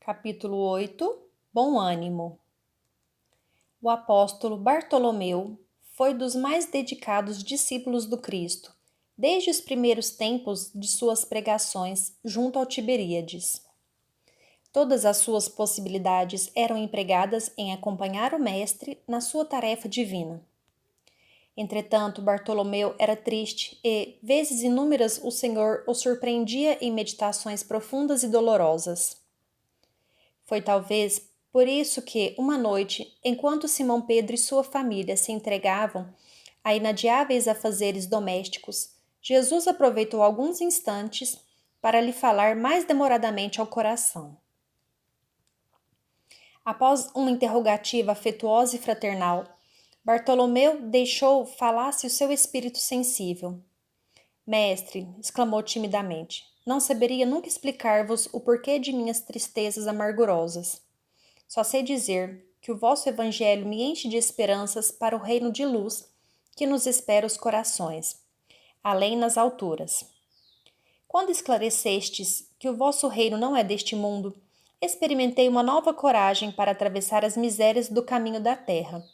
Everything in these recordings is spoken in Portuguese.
Capítulo 8. Bom ânimo. O apóstolo Bartolomeu foi dos mais dedicados discípulos do Cristo, desde os primeiros tempos de suas pregações junto ao Tiberíades. Todas as suas possibilidades eram empregadas em acompanhar o Mestre na sua tarefa divina. Entretanto, Bartolomeu era triste e, vezes inúmeras, o Senhor o surpreendia em meditações profundas e dolorosas. Foi talvez por isso que, uma noite, enquanto Simão Pedro e sua família se entregavam a inadiáveis afazeres domésticos, Jesus aproveitou alguns instantes para lhe falar mais demoradamente ao coração. Após uma interrogativa afetuosa e fraternal, Bartolomeu deixou falasse o seu espírito sensível. Mestre, exclamou timidamente, não saberia nunca explicar-vos o porquê de minhas tristezas amargurosas. Só sei dizer que o vosso evangelho me enche de esperanças para o reino de luz que nos espera os corações, além nas alturas. Quando esclarecestes que o vosso reino não é deste mundo, experimentei uma nova coragem para atravessar as misérias do caminho da terra,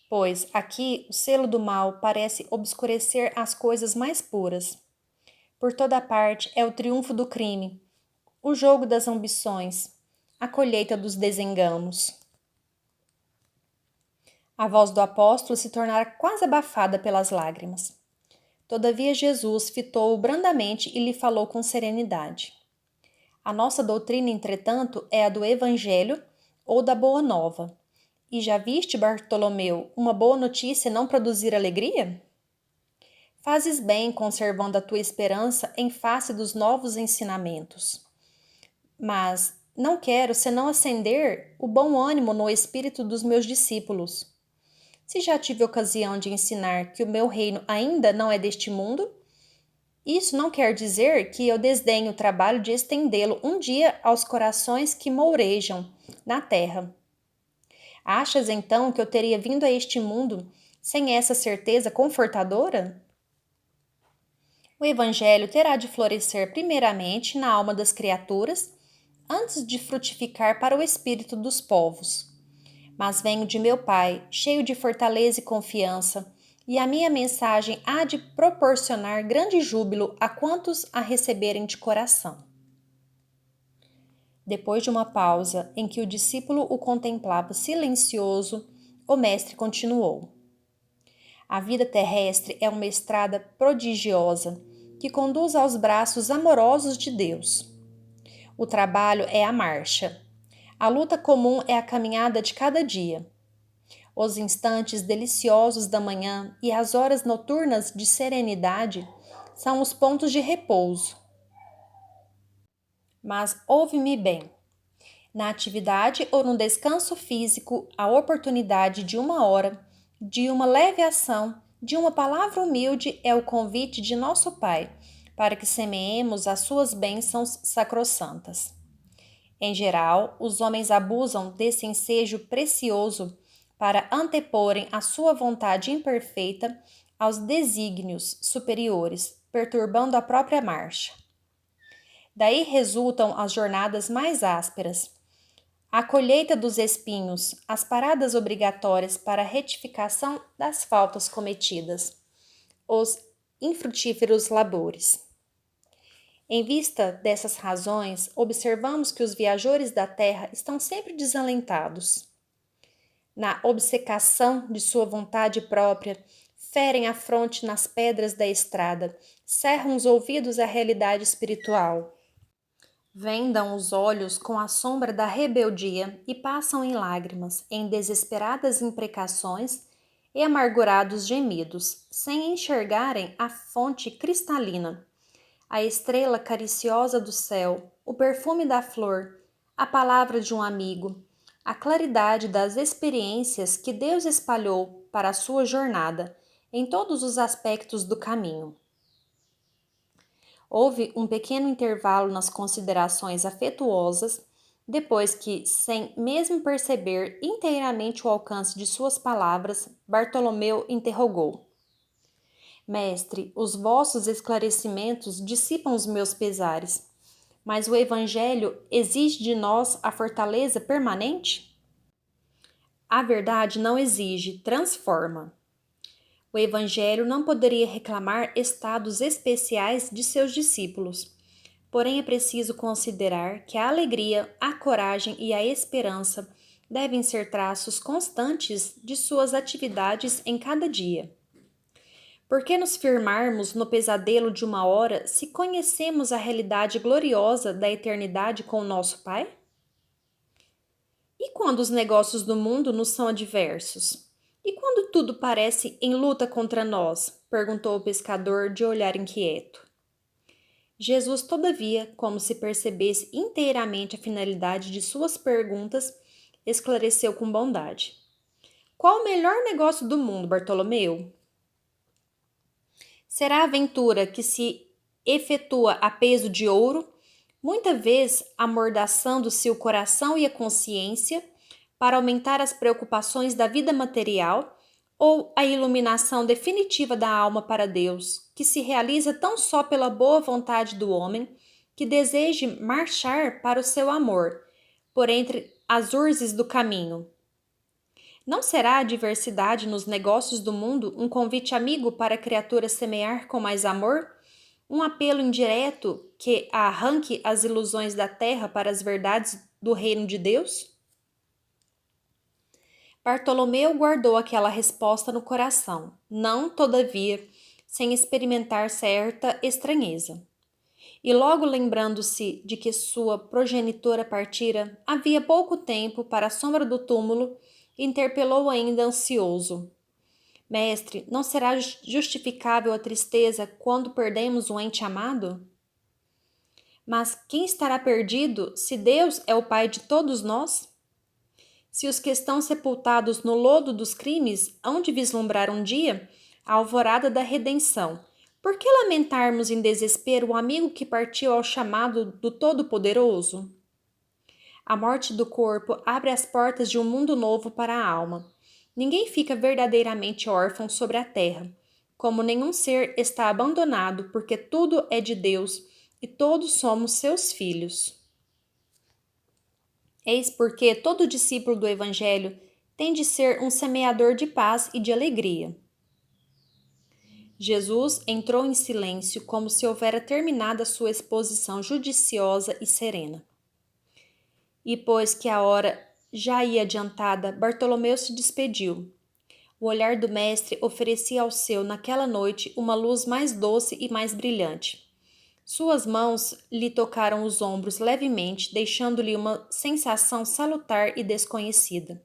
pois aqui o selo do mal parece obscurecer as coisas mais puras. Por toda parte é o triunfo do crime, o jogo das ambições, a colheita dos desenganos. A voz do apóstolo se tornara quase abafada pelas lágrimas. Todavia Jesus fitou-o brandamente e lhe falou com serenidade. A nossa doutrina, entretanto, é a do Evangelho ou da Boa Nova. E já viste, Bartolomeu, uma boa notícia não produzir alegria? Fazes bem conservando a tua esperança em face dos novos ensinamentos. Mas não quero senão acender o bom ânimo no espírito dos meus discípulos. Se já tive ocasião de ensinar que o meu reino ainda não é deste mundo, isso não quer dizer que eu desdenhe o trabalho de estendê-lo um dia aos corações que mourejam na terra. Achas então que eu teria vindo a este mundo sem essa certeza confortadora? O Evangelho terá de florescer primeiramente na alma das criaturas, antes de frutificar para o espírito dos povos. Mas venho de meu Pai, cheio de fortaleza e confiança, e a minha mensagem há de proporcionar grande júbilo a quantos a receberem de coração. Depois de uma pausa em que o discípulo o contemplava silencioso, o mestre continuou. A vida terrestre é uma estrada prodigiosa que conduz aos braços amorosos de Deus. O trabalho é a marcha. A luta comum é a caminhada de cada dia. Os instantes deliciosos da manhã e as horas noturnas de serenidade são os pontos de repouso. Mas ouve-me bem. Na atividade ou no descanso físico, a oportunidade de uma hora, de uma leve ação, de uma palavra humilde é o convite de nosso Pai, para que semeemos as suas bênçãos sacrossantas. Em geral, os homens abusam desse ensejo precioso para anteporem a sua vontade imperfeita aos desígnios superiores, perturbando a própria marcha. Daí resultam as jornadas mais ásperas, a colheita dos espinhos, as paradas obrigatórias para a retificação das faltas cometidas, os infrutíferos labores. Em vista dessas razões, observamos que os viajores da terra estão sempre desalentados. Na obcecação de sua vontade própria, ferem a fronte nas pedras da estrada, cerram os ouvidos à realidade espiritual. Vendam os olhos com a sombra da rebeldia e passam em lágrimas, em desesperadas imprecações e amargurados gemidos, sem enxergarem a fonte cristalina, a estrela cariciosa do céu, o perfume da flor, a palavra de um amigo, a claridade das experiências que Deus espalhou para a sua jornada em todos os aspectos do caminho. Houve um pequeno intervalo nas considerações afetuosas, depois que, sem mesmo perceber inteiramente o alcance de suas palavras, Bartolomeu interrogou: Mestre, os vossos esclarecimentos dissipam os meus pesares. Mas o Evangelho exige de nós a fortaleza permanente? A verdade não exige, transforma. O Evangelho não poderia reclamar estados especiais de seus discípulos. Porém, é preciso considerar que a alegria, a coragem e a esperança devem ser traços constantes de suas atividades em cada dia. Por que nos firmarmos no pesadelo de uma hora se conhecemos a realidade gloriosa da eternidade com o nosso Pai? E quando os negócios do mundo nos são adversos? E quando tudo parece em luta contra nós? Perguntou o pescador de olhar inquieto. Jesus, todavia, como se percebesse inteiramente a finalidade de suas perguntas, esclareceu com bondade. Qual o melhor negócio do mundo, Bartolomeu? Será a aventura que se efetua a peso de ouro, muita vez amordaçando-se o coração e a consciência para aumentar as preocupações da vida material, ou a iluminação definitiva da alma para Deus, que se realiza tão só pela boa vontade do homem que deseje marchar para o seu amor, por entre as urzes do caminho? Não será a diversidade nos negócios do mundo um convite amigo para a criatura semear com mais amor? Um apelo indireto que arranque as ilusões da terra para as verdades do reino de Deus? Bartolomeu guardou aquela resposta no coração, não, todavia, sem experimentar certa estranheza. E logo lembrando-se de que sua progenitora partira havia pouco tempo para a sombra do túmulo, interpelou ainda ansioso. Mestre, não será justificável a tristeza quando perdemos um ente amado? Mas quem estará perdido se Deus é o Pai de todos nós? Se os que estão sepultados no lodo dos crimes hão de vislumbrar um dia a alvorada da redenção, por que lamentarmos em desespero o amigo que partiu ao chamado do Todo-Poderoso? A morte do corpo abre as portas de um mundo novo para a alma. Ninguém fica verdadeiramente órfão sobre a terra, como nenhum ser está abandonado, porque tudo é de Deus e todos somos seus filhos. Eis porque todo discípulo do Evangelho tem de ser um semeador de paz e de alegria. Jesus entrou em silêncio, como se houvera terminado a sua exposição judiciosa e serena. E pois que a hora já ia adiantada, Bartolomeu se despediu. O olhar do mestre oferecia ao seu, naquela noite, uma luz mais doce e mais brilhante. Suas mãos lhe tocaram os ombros levemente, deixando-lhe uma sensação salutar e desconhecida.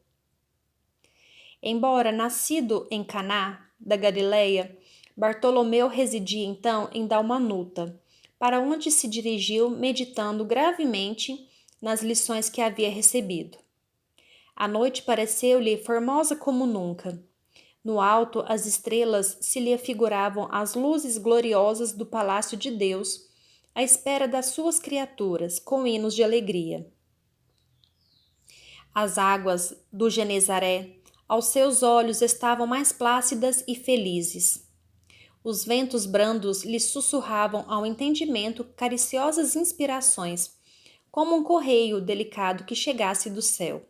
Embora nascido em Caná, da Galileia, Bartolomeu residia então em Dalmanuta, para onde se dirigiu meditando gravemente nas lições que havia recebido. A noite pareceu-lhe formosa como nunca. No alto, as estrelas se lhe afiguravam as luzes gloriosas do palácio de Deus, à espera das suas criaturas, com hinos de alegria. As águas do Genezaré, aos seus olhos, estavam mais plácidas e felizes. Os ventos brandos lhe sussurravam ao entendimento cariciosas inspirações, como um correio delicado que chegasse do céu.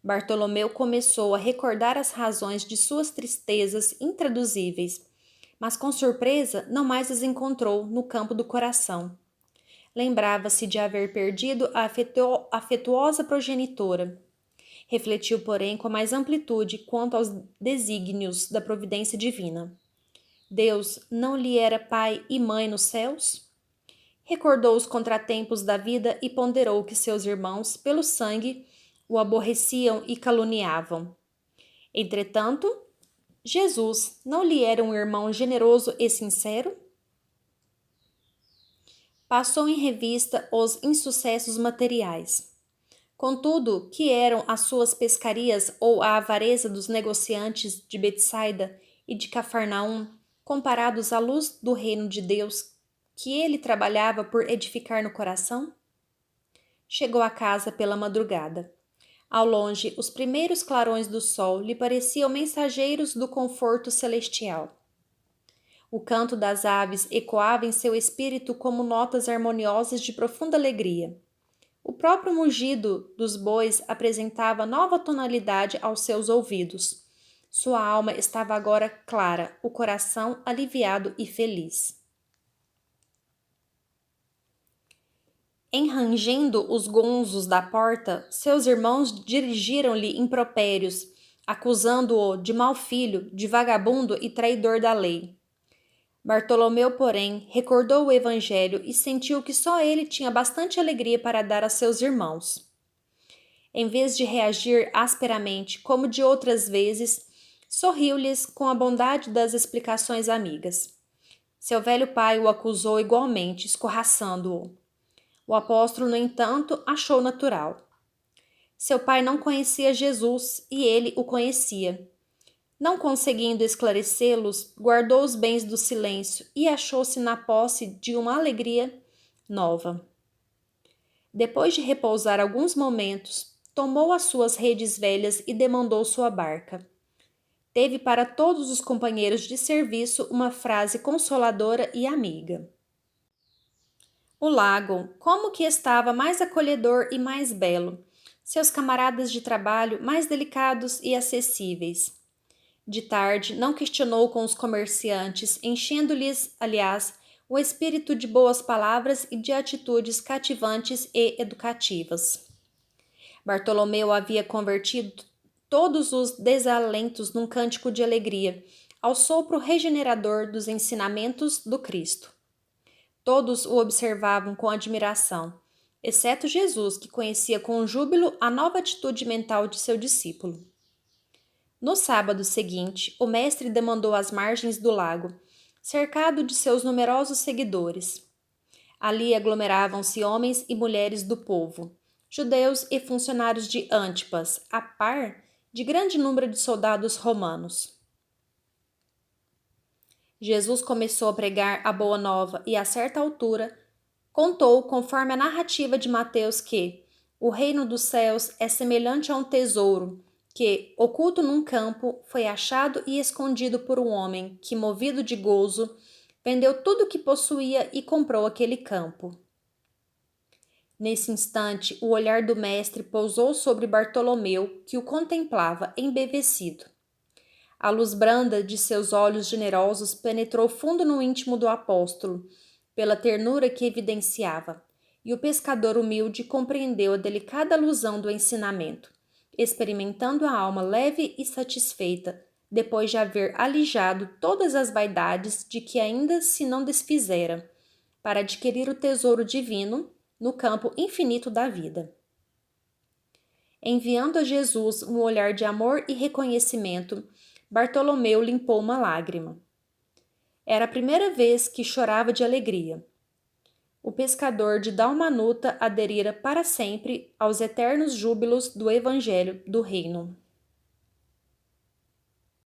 Bartolomeu começou a recordar as razões de suas tristezas intraduzíveis, mas com surpresa não mais as encontrou no campo do coração. Lembrava-se de haver perdido a afetuosa progenitora. Refletiu, porém, com mais amplitude quanto aos desígnios da providência divina. Deus não lhe era pai e mãe nos céus? Recordou os contratempos da vida e ponderou que seus irmãos, pelo sangue, o aborreciam e caluniavam. Entretanto, Jesus não lhe era um irmão generoso e sincero? Passou em revista os insucessos materiais. Contudo, que eram as suas pescarias ou a avareza dos negociantes de Betsaida e de Cafarnaum, comparados à luz do reino de Deus que ele trabalhava por edificar no coração? Chegou a casa pela madrugada. Ao longe, os primeiros clarões do sol lhe pareciam mensageiros do conforto celestial. O canto das aves ecoava em seu espírito como notas harmoniosas de profunda alegria. O próprio mugido dos bois apresentava nova tonalidade aos seus ouvidos. Sua alma estava agora clara, o coração aliviado e feliz. Enrangendo os gonzos da porta, seus irmãos dirigiram-lhe impropérios, acusando-o de mau filho, de vagabundo e traidor da lei. Bartolomeu, porém, recordou o evangelho e sentiu que só ele tinha bastante alegria para dar a seus irmãos. Em vez de reagir asperamente, como de outras vezes, sorriu-lhes com a bondade das explicações amigas. Seu velho pai o acusou igualmente, escorraçando-o. O apóstolo, no entanto, achou natural. Seu pai não conhecia Jesus e ele o conhecia. Não conseguindo esclarecê-los, guardou os bens do silêncio e achou-se na posse de uma alegria nova. Depois de repousar alguns momentos, tomou as suas redes velhas e demandou sua barca. Teve para todos os companheiros de serviço uma frase consoladora e amiga. O lago, como que estava mais acolhedor e mais belo, seus camaradas de trabalho mais delicados e acessíveis. De tarde, não questionou com os comerciantes, enchendo-lhes, aliás, o espírito de boas palavras e de atitudes cativantes e educativas. Bartolomeu havia convertido todos os desalentos num cântico de alegria, ao sopro regenerador dos ensinamentos do Cristo. Todos o observavam com admiração, exceto Jesus, que conhecia com júbilo a nova atitude mental de seu discípulo. No sábado seguinte, o mestre demandou às margens do lago, cercado de seus numerosos seguidores. Ali aglomeravam-se homens e mulheres do povo, judeus e funcionários de Antipas, a par de grande número de soldados romanos. Jesus começou a pregar a boa nova e, a certa altura, contou, conforme a narrativa de Mateus, que o reino dos céus é semelhante a um tesouro que, oculto num campo, foi achado e escondido por um homem que, movido de gozo, vendeu tudo o que possuía e comprou aquele campo. Nesse instante, o olhar do mestre pousou sobre Bartolomeu, que o contemplava embevecido. A luz branda de seus olhos generosos penetrou fundo no íntimo do apóstolo, pela ternura que evidenciava, e o pescador humilde compreendeu a delicada alusão do ensinamento, experimentando a alma leve e satisfeita, depois de haver alijado todas as vaidades de que ainda se não desfizera, para adquirir o tesouro divino no campo infinito da vida. Enviando a Jesus um olhar de amor e reconhecimento, Bartolomeu limpou uma lágrima. Era a primeira vez que chorava de alegria. O pescador de Dalmanuta aderira para sempre aos eternos júbilos do Evangelho do Reino.